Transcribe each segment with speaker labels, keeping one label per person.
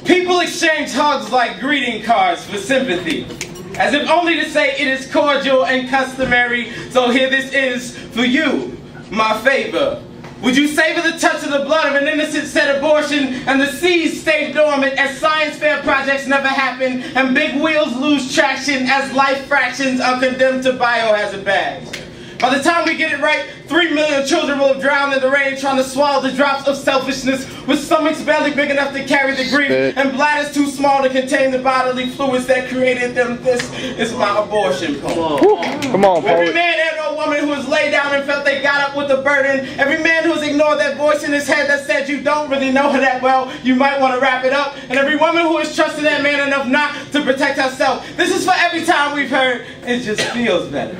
Speaker 1: People exchange hugs like greeting cards for sympathy, as if only to say it is cordial and customary, so here this is for you, my favor. Would you savor the touch of the blood of an innocent said abortion and the seas stay dormant as science fair projects never happen and big wheels lose traction as life fractions are condemned to biohazard bags? By the time we get it right, 3 million children will have drowned in the rain trying to swallow the drops of selfishness with stomachs barely big enough to carry the grief and bladders too small to contain the bodily fluids that created them. This is my abortion poem.
Speaker 2: Come on,
Speaker 1: every man and or woman who has laid down and felt they got up with a burden, every man who has ignored that voice in his head that said you don't really know her that well, you might want to wrap it up, and every woman who has trusted that man enough not to protect herself. This is for every time we've heard, it just feels better.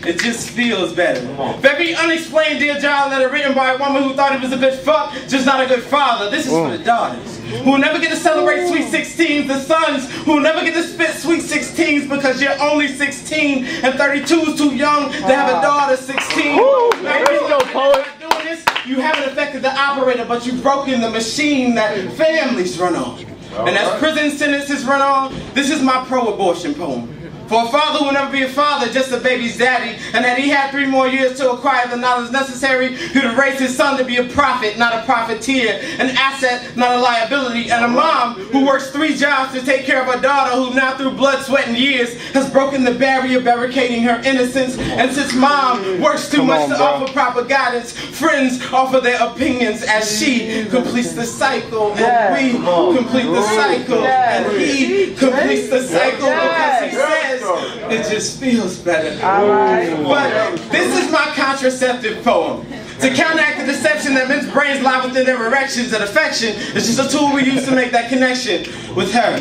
Speaker 1: It just feels better. For every unexplained Dear John letter written by a woman who thought he was a good fuck, just not a good father. This is for the daughters who will never get to celebrate sweet 16s, the sons who will never get to spit sweet 16s because you're only 16 and 32 is too young to have a daughter 16. Doing this, you haven't affected the operator, but you've broken the machine that families run on. And as prison sentences run on, this is my pro-abortion poem. For a father who will never be a father, just a baby's daddy, and that he had 3 more years to acquire the knowledge necessary, he would have raised his son to be a prophet, not a profiteer, an asset, not a liability, and a mom who works 3 jobs to take care of her daughter who now through blood, sweat, and years has broken the barrier barricading her innocence. And since mom works too much to offer proper guidance, friends offer their opinions as she completes the cycle, and we complete the cycle, and he completes the cycle because he says it just feels better. But this is my contraceptive poem. To counteract the deception that men's brains lie within their erections, that affection is just a tool we use to make that connection with her,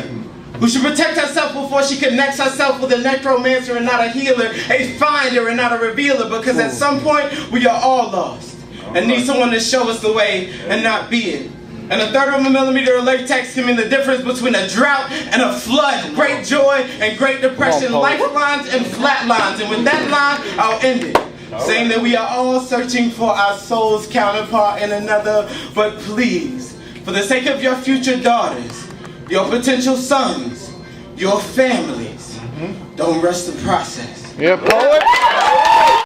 Speaker 1: who should protect herself before she connects herself with a necromancer and not a healer, a finder and not a revealer, because at some point we are all lost and need someone to show us the way and not be it. And a 1/3 of a millimeter of latex can mean the difference between a drought and a flood, great joy and great depression, lifelines and flatlines. And with that line, I'll end it, saying that we are all searching for our soul's counterpart in another, but please, for the sake of your future daughters, your potential sons, your families, don't rush the process.
Speaker 2: Yeah, poet.